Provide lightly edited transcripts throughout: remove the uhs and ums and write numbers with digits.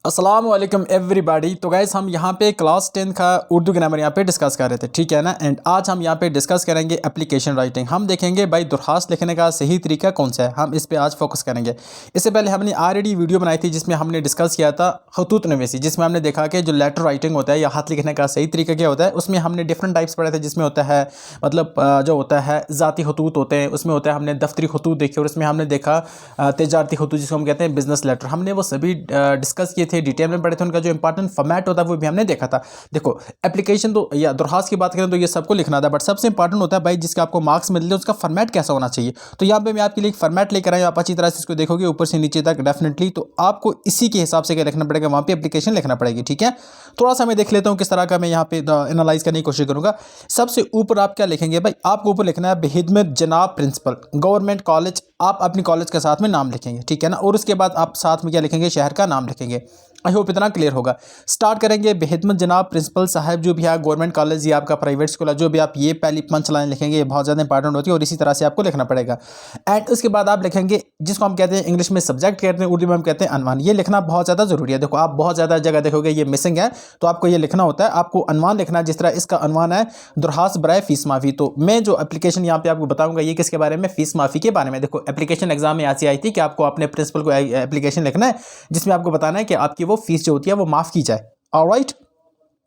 अस्सलाम वालेकुम एवरीबॉडी। तो गाइस हम यहाँ पे क्लास 10 का उर्दू ग्रामर यहाँ पे डिस्कस कर रहे थे, ठीक है ना। एंड आज हम यहाँ पे डिस्कस करेंगे एप्लीकेशन राइटिंग। हम देखेंगे भाई दरख्वास्त लिखने का सही तरीका कौन सा है, हम इस पे आज फोकस करेंगे। इससे पहले हमने ऑलरेडी वीडियो बनाई थी जिसमें हमने डिस्कस किया था खतूत नवीसी, जिसमें हमने देखा कि जो लेटर राइटिंग होता है या हाथ लिखने का सही तरीका क्या होता है। उसमें हमने डिफरेंट टाइप्स पढ़े थे, जिसमें होता है मतलब जो होता है ज़ाती खतूत होते हैं, उसमें होता है हमने दफ्तरी खतूत देखे, और उसमें हमने देखा तिजारती खतूत जिसको हम कहते हैं बिजनेस लेटर। हमने वो सभी डिस्कस किए थे, डिटेल में पढ़े थे। जो इंपॉर्टेंट फॉर्मेट होता है वो भी हमने देखा था। देखो एप्लीकेशन तो या दरख्वास्त की बात करें तो ये सबको लिखना था, बट सबसे इंपॉर्टेंट होता है भाई जिसका आपको मार्क्स मिलते हैं उसका फॉर्मेट कैसा होना चाहिए। तो यहाँ पे मैं आपके लिए एक फॉर्मेट लेकर आया, आप अच्छी तरह से इसको देखोगे ऊपर से नीचे तक डेफिनेटली, तो आपको इसी के हिसाब से क्या लिखना पड़ेगा, वहाँ पे एप्लीकेशन लिखना पड़ेगी, ठीक है। थोड़ा सा मैं देख लेता हूँ किस तरह का मैं यहाँ पे एनालाइज करने की कोशिश करूँगा। सबसे ऊपर आप क्या लिखेंगे भाई, आपको ऊपर लिखना है बेखिदमत जनाब प्रिंसिपल गवर्नमेंट कॉलेज। आप अपनी कॉलेज के साथ में नाम लिखेंगे, ठीक है ना। और उसके बाद आप साथ में क्या लिखेंगे, शहर का नाम लिखेंगे। आई होप इतना क्लियर होगा। स्टार्ट करेंगे बेखिदमत जनाब प्रिंसिपल साहब, जो भी है गवर्नमेंट कॉलेज या आपका प्राइवेट स्कूल है, जो भी आप ये पहली पंच लाइन लिखेंगे ये बहुत ज़्यादा इंपॉर्टेंट होती है और इसी तरह से आपको लिखना पड़ेगा। एंड उसके बाद आप लिखेंगे जिसको हम कहते हैं इंग्लिश में सब्जेक्ट कहते हैं, उर्दू में हम कहते हैं अनवान। ये लिखना बहुत ज़्यादा ज़रूरी है। देखो आप बहुत ज़्यादा जगह देखोगे ये मिसिंग है, तो आपको ये लिखना होता है। आपको अनवान लिखना है, जिस तरह इसका अनवान है दरख्वास्त बराए फीस माफ़ी। तो मैं जो एप्लीकेशन यहाँ पे आपको बताऊँगा ये किसके बारे में, फीस माफ़ी के बारे में। देखो एप्लीकेशन एग्जाम में ऐसी आई थी कि आपको अपने प्रिंसिपल को एप्लीकेशन लिखना है जिसमें आपको बताना है कि आपकी वो फीस जो होती है वो माफ़ की जाए। ऑलराइट,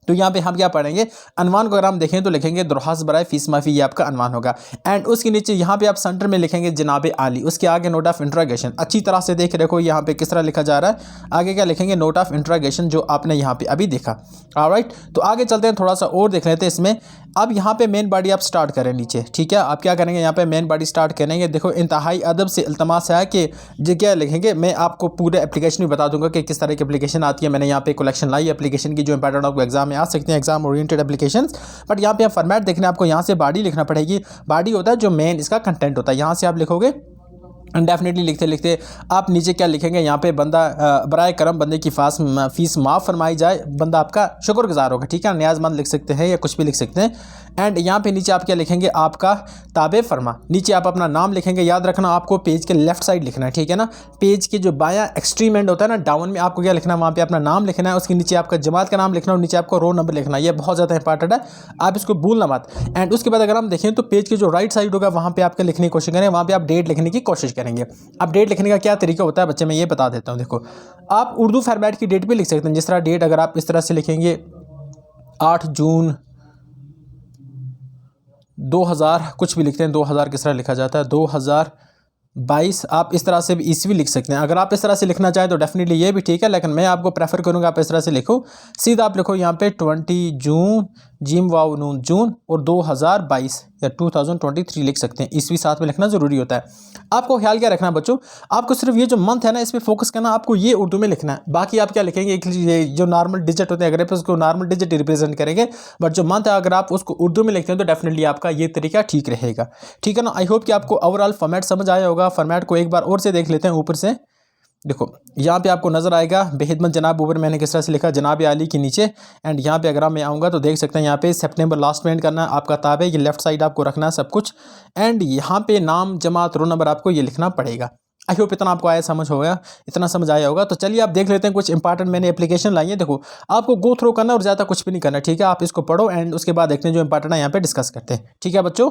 तो यहाँ पे हम क्या पढ़ेंगे, अनवान को अगर हम देखें तो लिखेंगे दरख्वास्त बराए फीस माफ़ी, ये आपका अनवान होगा। एंड उसके नीचे यहाँ पे आप सेंटर में लिखेंगे जनाब आली, उसके आगे नोट ऑफ इंट्रागेशन। अच्छी तरह से देख रखो यहाँ पे किस तरह लिखा जा रहा है। आगे क्या लिखेंगे, नोट ऑफ इंट्रागेशन, जो आपने यहाँ पे अभी देखा। ऑलराइट, तो आगे चलते हैं, थोड़ा सा और देख लेते हैं इसमें। अब यहाँ पे मेन बॉडी आप स्टार्ट करें नीचे, ठीक है। आप क्या करेंगे, यहाँ पे मेन बॉडी स्टार्ट करेंगे। देखो इंतहाई अदब से इल्तमास है कि जो क्या लिखेंगे, मैं आपको पूरे एप्लीकेशन भी बता दूंगा कि किस तरह की एप्लीकेशन आती है। मैंने यहाँ पे कलेक्शन लाई एप्लीकेशन की जो इंपॉर्टेंट आपको एग्जाम में आ सकते हैं, एग्जाम ओरिएंटेड एप्लीकेशंस। बट यहाँ पे आप फॉर्मेट देखने आपको यहाँ से बॉडी लिखना पड़ेगी। बॉडी होता है जो मेन इसका कंटेंट होता है, यहाँ से आप लिखोगे। डेफिनेटली लिखते लिखते आप नीचे क्या लिखेंगे, यहाँ पे बंदा बराए करम बंदे की फीस माफ़ फरमाई जाए, बंदा आपका शुक्रगुजार होगा, ठीक है। न्याज़मंद लिख सकते हैं या कुछ भी लिख सकते हैं। एंड यहाँ पे नीचे आप क्या लिखेंगे, आपका ताबे फरमा। नीचे आप अपना नाम लिखेंगे। याद रखना आपको पेज के लेफ्ट साइड लिखना है, ठीक है ना। पेज के जो बायां एक्सट्रीम एंड होता है ना, डाउन में आपको क्या लिखना है, वहाँ पे अपना नाम लिखना है। उसके नीचे आपका जमात का नाम लिखना है और नीचे आपको रोल नंबर लिखना है। ये बहुत ज़्यादा इंपॉर्टेंट है, आप इसको भूलना मत। एंड उसके बाद अगर हम देखें तो पेज के जो राइट साइड होगा वहाँ पे आपके लिखने की कोशिश करें, वहाँ पे आप डेट लिखने की कोशिश करेंगे। अब डेट लिखने का क्या तरीका होता है बच्चे, मैं ये बता देता हूँ। देखो आप उर्दू फॉर्मेट की डेट भी लिख सकते हैं, जिस तरह डेट अगर आप इस तरह से लिखेंगे 8 जून 2000 कुछ भी लिखते हैं, 2000 किस तरह लिखा जाता है, 2022। आप इस तरह से भी ईस्वी लिख सकते हैं। अगर आप इस तरह से लिखना चाहें तो डेफिनेटली ये भी ठीक है, लेकिन मैं आपको प्रेफर करूंगा आप इस तरह से लिखो। सीधा आप लिखो यहाँ पे 20 जून जिम वाव नून जून और 2022 या 2023 लिख सकते हैं। ईस्वी साथ में लिखना ज़रूरी होता है। आपको ख्याल क्या रखना बच्चों, आपको सिर्फ ये जो मंथ है ना इस पर फोकस करना, आपको ये उर्दू में लिखना है। बाकी आप क्या लिखेंगे, ये जो नॉर्मल डिजिट होते हैं अगर आप उसको नॉर्मल डिजिट रिप्रेजेंट करेंगे, बट जो मंथ है अगर आप उसको उर्दू में लिखते हैं तो डेफिनेटली आपका ये तरीका ठीक रहेगा, ठीक है ना। आई होप कि आपको ओवरऑल फॉर्मेट समझ आया होगा। फॉर्मेट को एक बार और से देख लेते हैं ऊपर से। देखो यहाँ पे आपको नज़र आएगा बेखिदमत जनाब, ऊपर मैंने किस तरह से लिखा जनाब आली के नीचे। एंड यहाँ पे अगर मैं आऊँगा तो देख सकते हैं यहाँ पे सितंबर लास्ट में एंड करना है। आपका ताबे ये लेफ्ट साइड आपको रखना है सब कुछ। एंड यहाँ पे नाम जमात रोल नंबर आपको ये लिखना पड़ेगा। आई होप इतना आपको आया समझ होगा, इतना समझ आया होगा। तो चलिए आप देख लेते हैं कुछ इंपॉर्टेंट मैंने एप्लीकेशन लाई है। देखो आपको गो थ्रू करना और ज़्यादा कुछ भी नहीं करना, ठीक है। आप इसको पढ़ो एंड उसके बाद देखते हैं जो इंपॉर्टेंट है यहाँ पे डिस्कस करते हैं, ठीक है बच्चों।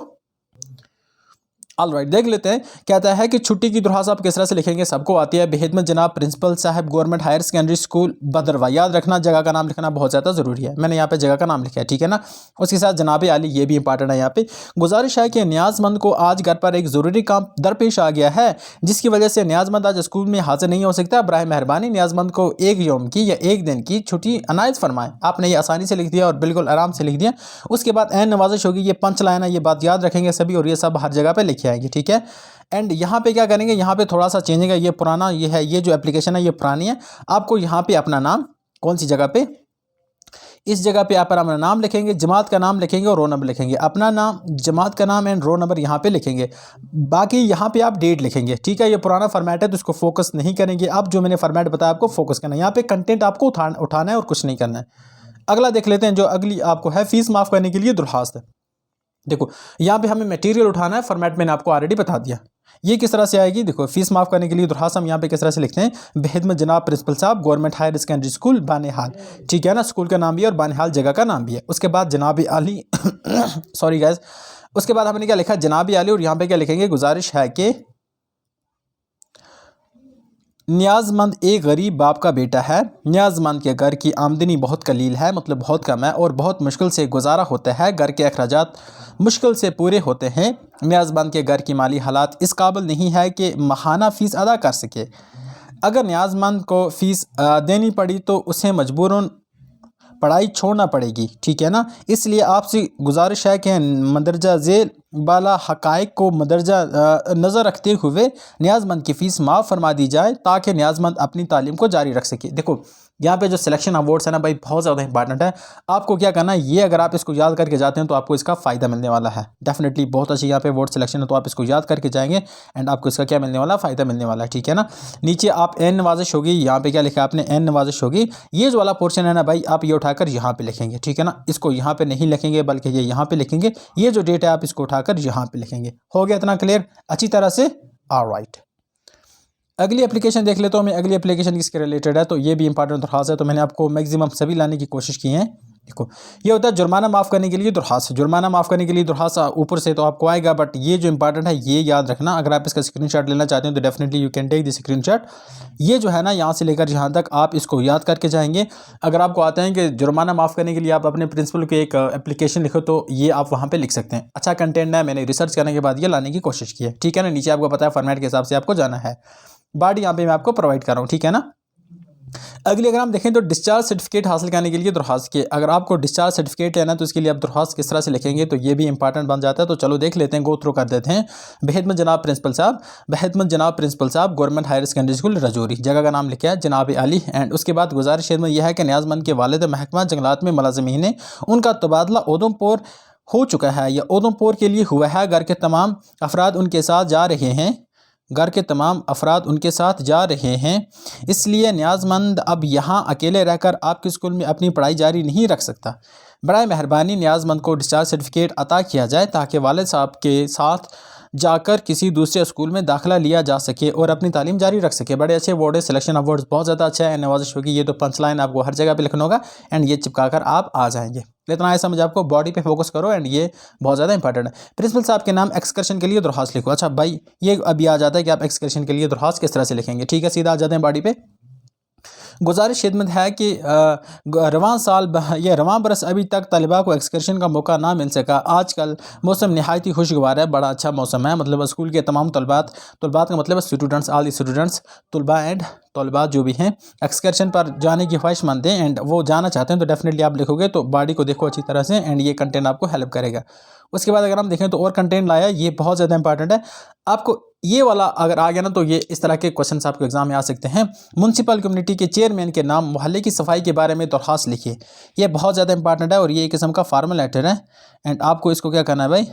ऑलराइट, देख लेते हैं। कहता है कि छुट्टी की दरख्वास्त आप किस तरह से लिखेंगे, सबको आती है। बेखिदमत जनाब प्रिंसिपल साहब गवर्नमेंट हायर सेकेंडरी स्कूल भद्रवा। याद रखना जगह का नाम लिखना बहुत ज़्यादा ज़रूरी है। मैंने यहाँ पे जगह का नाम लिखा है, ठीक है ना। उसके साथ जनाब आली ये भी इंपॉर्टेंट है। यहाँ पे गुजारिश है कि न्याज़मंद को आज घर पर एक ज़रूरी काम दरपेश आ गया है, जिसकी वजह से न्याज़मंद आज स्कूल में हाजिर नहीं हो सकता। बराए मेहरबानी न्याज़मंद को एक यौम की या एक दिन की छुट्टी अनायत फरमाएं। आपने ये आसानी से लिख दिया और बिल्कुल आराम से लिख दिया। उसके बाद एन नवाजिश होगी, ये पंच लाइन है, ये बात याद रखेंगे सभी और ये सब हर जगह पर लिखे आएंगे, ठीक है। एंड यहाँ पे क्या करेंगे, यहाँ पे थोड़ा सा चेंज है। ये पुराना ये है, ये जो एप्लीकेशन है ये पुरानी है। आपको यहाँ पे अपना नाम कौन सी जगह पे, इस जगह पे आप अपना नाम लिखेंगे, जमात का नाम लिखेंगे और रोल नंबर लिखेंगे। अपना नाम, जमात का नाम एंड रोल नंबर यहाँ पे लिखेंगे। बाकी यहाँ पे आप डेट लिखेंगे, ठीक है। ये पुराना फॉर्मेट है तो इसको फोकस नहीं करेंगे। अब जो मैंने फॉर्मेट बताया आपको फोकस करना है। यहाँ पे कंटेंट आपको उठाना है और कुछ नहीं करना है। अगला देख लेते हैं, जो अगली आपको है फीस माफ़ करने के लिए दरख्वास्त है। देखो यहाँ पे हमें मटेरियल उठाना है, फॉर्मेट मैंने आपको ऑलरेडी बता दिया। ये किस तरह से आएगी, देखो फीस माफ़ करने के लिए दरखास्त हम यहाँ पे किस तरह से लिखते हैं, बेखिदमत जनाब प्रिंसिपल साहब government higher secondary school Banihal, ठीक है ना, स्कूल का नाम भी है और बानिहाल जगह का नाम भी है। उसके बाद जनाब आली सॉरी गाइस, उसके बाद हमने क्या लिखा, जनाब आली, और यहाँ पे क्या लिखेंगे, गुजारिश है कि न्याजमंद एक गरीब बाप का बेटा है, न्याजमंद के घर की आमदनी बहुत कलील है, मतलब बहुत कम है, और बहुत मुश्किल से गुजारा होता है, घर के अखराजात मुश्किल से पूरे होते हैं। न्याजमंद के घर की माली हालात इस काबिल नहीं है कि माहाना फ़ीस अदा कर सके। अगर न्याजमंद को फ़ीस देनी पड़ी तो उसे मजबूरन पढ़ाई छोड़ना पड़ेगी, ठीक है ना। इसलिए आपसे गुजारिश है कि मंदरजा झेल बाला हक़ाइक़ को मदरजा नज़र रखते हुए न्याजमंद की फ़ीस माफ़ फरमा दी जाए ताकि न्याजमंद अपनी तालीम को जारी रख सके। देखो यहाँ पे जो सिलेक्शन अवार्ड्स है ना भाई, बहुत ज़्यादा इंपॉर्टेंट है। आपको क्या करना है, ये अगर आप इसको याद करके जाते हैं तो आपको इसका फ़ायदा मिलने वाला है। डेफिनेटली बहुत अच्छी यहाँ पे अवार्ड सिलेक्शन है, तो आप इसको याद करके जाएंगे एंड आपको इसका क्या मिलने वाला, फ़ायदा मिलने वाला है, ठीक है ना। नीचे आप एन नवाजिश होगी, यहाँ पे क्या लिखा है आपने, एन नवाजिश होगी। ये जो वाला पोर्शन है ना भाई, आप ये उठाकर यहाँ पे लिखेंगे, ठीक है ना। इसको यहाँ पे नहीं लिखेंगे बल्कि ये यहाँ पे लिखेंगे। ये जो डेट है आप इसको उठाकर यहाँ पे लिखेंगे। हो गया इतना क्लियर अच्छी तरह से, ऑलराइट। अगली एप्लीकेशन देख लेते हो मैं, अगली एप्लीकेशन किसके रिलेटेड है, तो ये भी इंपॉर्टेंट दरख्वास्त है, तो मैंने आपको मैक्सिमम सभी लाने की कोशिश की है। देखो ये होता है जुर्माना माफ़ करने के लिए दरख्वास्त, जुर्माना माफ़ करने के लिए दरख्वास्त ऊपर से तो आपको आएगा, बट ये जो इंपॉर्टेंट है ये याद रखना। अगर आप इसका स्क्रीनशॉट लेना चाहते हैं तो definitely you can take the screenshot. ये जो है ना, यहाँ से लेकर यहाँ तक आप इसको याद करके जाएंगे। अगर आपको आता है कि जुर्माना माफ़ करने के लिए आप अपने प्रिंसिपल की एक एप्लीकेशन लिखो, तो ये आप वहाँ पर लिख सकते हैं। अच्छा कंटेंट है, मैंने रिसर्च करने के बाद ये लाने की कोशिश की है, ठीक है ना। नीचे आपको पता है फॉर्मेट के हिसाब से आपको जाना है, बट यहाँ पे मैं आपको प्रोवाइड कर रहा हूँ, ठीक है ना। अगली अगर हम देखें तो डिस्चार्ज सर्टिफिकेट हासिल करने के लिए दरख्वास्त के, अगर आपको डिस्चार्ज सर्टिफिकेट लेना है तो इसके लिए आप दरख्वास्त किस तरह से लिखेंगे, तो ये भी इंपॉर्टेंट बन जाता है। तो चलो देख लेते हैं, गो थ्रू कर देते हैं। बेखिदमत जनाब प्रिंसिपल साहब, बेखिदमत जनाब प्रिंसिपल साहब government higher secondary school Rajouri, जगह का नाम लिखा है जनाब आली। एंड उसके बाद गुजारिश में यह है कि न्याजमंद के वालिद महकमा जंगलात में मुलाजिमीन है, उनका तबादला उधमपुर हो चुका है या उधमपुर के लिए हुआ है। घर के तमाम अफराद उनके साथ जा रहे हैं, घर के तमाम अफराद उनके साथ जा रहे हैं, इसलिए न्याजमंद अब यहाँ अकेले रहकर आपके स्कूल में अपनी पढ़ाई जारी नहीं रख सकता। बराए मेहरबानी न्याजमंद को डिस्चार्ज सर्टिफिकेट अता किया जाए ताकि वालिद साहब के साथ जाकर किसी दूसरे स्कूल में दाखिला लिया जा सके और अपनी तालीम जारी रख सके। बड़े अच्छे अवार्ड है, सिलेक्शन अवार्ड्स बहुत ज़्यादा अच्छा है। नवाजिश होगी, ये तो पंच लाइन आपको हर जगह पे लिखना होगा एंड ये चिपका कर आप आ जाएंगे। इतना है समझ, आपको बॉडी पे फोकस करो एंड ये बहुत ज़्यादा इंपॉर्टेंट है। प्रिंसिपल साहब के नाम एक्सकर्शन के लिए दरख्वास्त लिखो। अच्छा भाई, ये अभी आ जाता है कि आप एक्सकर्शन के लिए दरख्वास्त किस तरह से लिखेंगे, ठीक है। सीधा आ जाते हैं बॉडी पे। गुजारिश खिदमत है कि रवां साल या रवां बरस अभी तक तलबा को एक्सकर्शन का मौका ना मिल सका। आजकल मौसम नहायत ही खुशगवार है, बड़ा अच्छा मौसम है, मतलब स्कूल के तमाम तलबात का मतलब स्टूडेंट्स, ऑल द स्टूडेंट्स, तलबा एंड तलबात जो भी हैं एक्सकर्शन पर जाने की ख्वाहिशमंद हैं एंड वो जाना चाहते हैं, तो डेफिनेटली आप लिखोगे तो बॉडी को देखो अच्छी तरह से एंड ये कंटेंट आपको हेल्प करेगा। उसके बाद अगर हम देखें तो और कंटेंट लाया, ये बहुत ज़्यादा इंपॉर्टेंट है। आपको ये वाला अगर आ गया ना, तो ये इस तरह के क्वेश्चंस आपको एग्जाम में आ सकते हैं। म्यूनसिपल कम्युनिटी के चेयरमैन के नाम मोहल्ले की सफाई के बारे में दरख्वास्त लिखिए। ये बहुत ज़्यादा इंपॉर्टेंट है और ये एक किस्म का फॉर्मल लेटर है एंड आपको इसको क्या करना है भाई,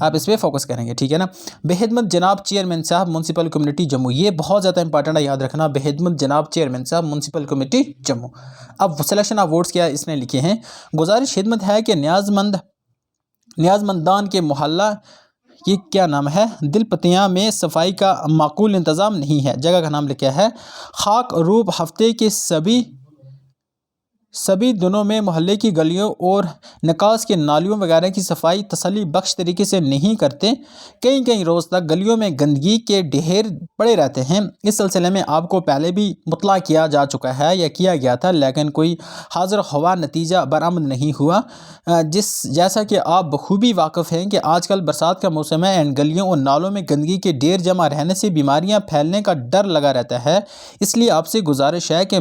आप इस पर फोकस करेंगे, ठीक है ना। बेखिदमत जनाब चेयरमैन साहब म्यूनसिपल कम्युनिटी जम्मू, ये बहुत ज़्यादा इंपॉर्टेंट है, याद रखना। बेखिदमत जनाब चेयरमैन साहब म्यूनसिपल कम्युनिटी जम्मू। अब सिलेक्शन ऑफ वर्ड्स क्या इसने लिखे हैं, गुजारिश खिदमत है कि न्याजमंदान के मोहल्ला, ये क्या नाम है, दिलपतियाँ में सफाई का माकूल इंतज़ाम नहीं है। जगह का नाम लिखा है खाक रूप हफ्ते के सभी दिनों में मोहल्ले की गलियों और निकास के नालियों वगैरह की सफाई तसल्ली बख्श तरीके से नहीं करते। कई रोज़ तक गलियों में गंदगी के ढेर पड़े रहते हैं। इस सिलसिले में आपको पहले भी मुतला किया जा चुका है या किया गया था, लेकिन कोई हाजिर हवा नतीजा बरामद नहीं हुआ। जैसा कि आप बखूबी वाकिफ़ हैं कि आजकल बरसात का मौसम है एंड गलियों और नालों में गंदगी के ढेर जमा रहने से बीमारियाँ फैलने का डर लगा रहता है। इसलिए आपसे गुजारिश है कि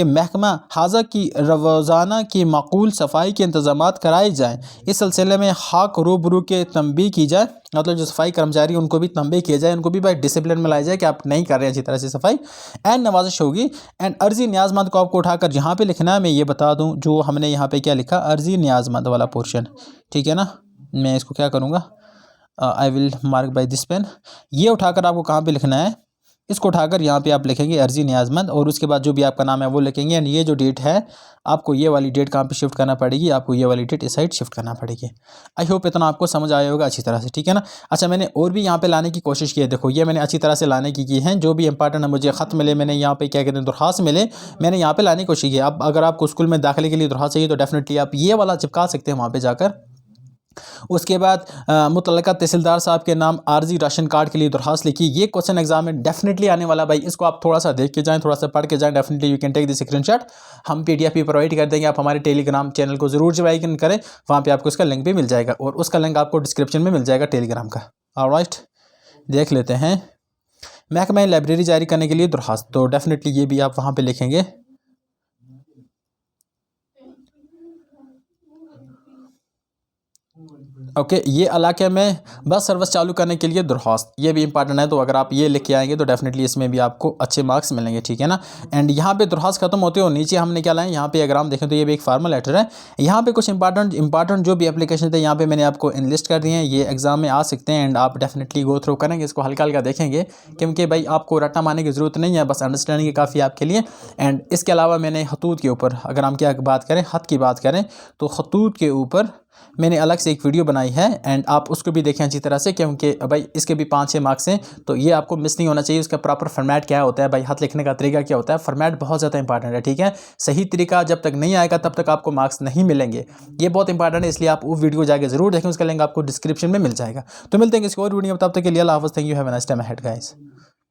महकमा हाजा की रोज़ाना की माकूल सफाई के इंतज़ामात कराए जाएँ। इस सिलसिले में हाक रूबरू के तंबीह की जाए, मतलब जो सफाई कर्मचारी उनको भी तंबीह किया जाए, उनको भी भाई डिसिप्लिन में लाया जाए कि आप नहीं कर रहे हैं अच्छी तरह से सफाई। एंड नवाजिश होगी एंड अर्जी न्याजमंद को आपको उठाकर यहाँ पे लिखना है। मैं ये बता दूँ जो हमने यहाँ पे क्या लिखा, अर्जी न्याजमंद वाला पोर्शन, ठीक है ना। मैं इसको क्या करूँगा, I will mark by this pen. ये उठाकर आपको कहाँ पे लिखना है, इसको उठाकर यहाँ पे आप लिखेंगे अर्जी नियाजमंद, और उसके बाद जो भी आपका नाम है वो लिखेंगे। एंड ये जो डेट है आपको ये वाली डेट कहाँ पे शिफ्ट करना पड़ेगी, आपको ये वाली डेट इस साइड शिफ्ट करना पड़ेगी। आई होप इतना आपको समझ आया होगा अच्छी तरह से, ठीक है ना। अच्छा, मैंने और भी यहाँ पे लाने की कोशिश की है। देखो ये मैंने अच्छी तरह से लाने की है, जो भी इंपॉर्टेंट है मुझे ख़त मिले, मैंने यहाँ पे क्या कहते हैं दरख्वास्त मिले, मैंने यहाँ पे लाने की कोशिश की। अब अगर आपको स्कूल में दाखिले के लिए दरख्वास्त चाहिए तो डेफिनेटली आप ये वाला चिपका सकते हैं वहाँ पर जाकर। उसके बाद मुतल्लिका तहसीलदार साहब के नाम आर्जी राशन कार्ड के लिए दरख्वास्त लिखी। ये क्वेश्चन एग्जाम में डेफिनेटली आने वाला भाई, इसको आप थोड़ा सा देख के जाएं, थोड़ा सा पढ़ के जाएं। Definitely you can take this screenshot, हम PDF भी प्रोवाइड कर देंगे। आप हमारे टेलीग्राम चैनल को जरूर ज्वाइन करें, वहाँ पे आपको उसका लिंक भी मिल जाएगा, और उसका लिंक आपको डिस्क्रिप्शन में मिल जाएगा टेलीग्राम का। ऑलराइट, देख लेते हैं। महकमा लाइब्रेरी जारी करने के लिए दरख्वास्त, तो डेफिनेटली ये भी आप वहाँ पर लिखेंगे। ओके, ये इलाके में बस सर्विस चालू करने के लिए दरख्वास्त, ये भी इंपॉर्टेंट है। तो अगर आप ये लिख के आएंगे तो डेफिनेटली इसमें भी आपको अच्छे मार्क्स मिलेंगे, ठीक है ना। एंड यहाँ पे दरख्वास्त खत्म होते हो नीचे हमने क्या लाए, यहाँ पे अगर हम देखें तो ये भी एक फार्मल लेटर है। यहाँ पे कुछ इंपॉर्टेंट जो भी एप्लीकेशन थे यहाँ पे मैंने आपको इनलिस्ट कर दिए हैं, ये एग्जाम में आ सकते हैं। एंड आप डेफिनेटली गो थ्रू करेंगे, इसको हल्का हल्का देखेंगे, क्योंकि भाई आपको रट्टा मारने की ज़रूरत नहीं है, बस अंडरस्टैंडिंग है काफ़ी आपके लिए। एंड इसके अलावा मैंने खतूत के ऊपर, अगर हम क्या बात करें, ख़त की बात करें, तो खतूत के ऊपर मैंने अलग से एक वीडियो बनाई है, एंड आप उसको भी देखें अच्छी तरह से, क्योंकि भाई इसके भी 5-6 मार्क्स हैं, तो ये आपको मिस नहीं होना चाहिए। उसका प्रॉपर फॉर्मेट क्या होता है भाई, हाथ लिखने का तरीका क्या होता है, फॉर्मेट बहुत ज़्यादा इंपॉर्टेंट है, ठीक है। सही तरीका जब तक नहीं आएगा तब तक आपको मार्क्स नहीं मिलेंगे, ये बहुत इंपॉर्टेंट है। इसलिए आप वो वीडियो जाकर जरूर देखें, उसका लिंक आपको डिस्क्रिप्शन में मिल जाएगा। तो मिलते हैं किसी और वीडियो में, तब तक के लिए अल्लाह हाफ़िज़, thank you, have a nice time ahead guys.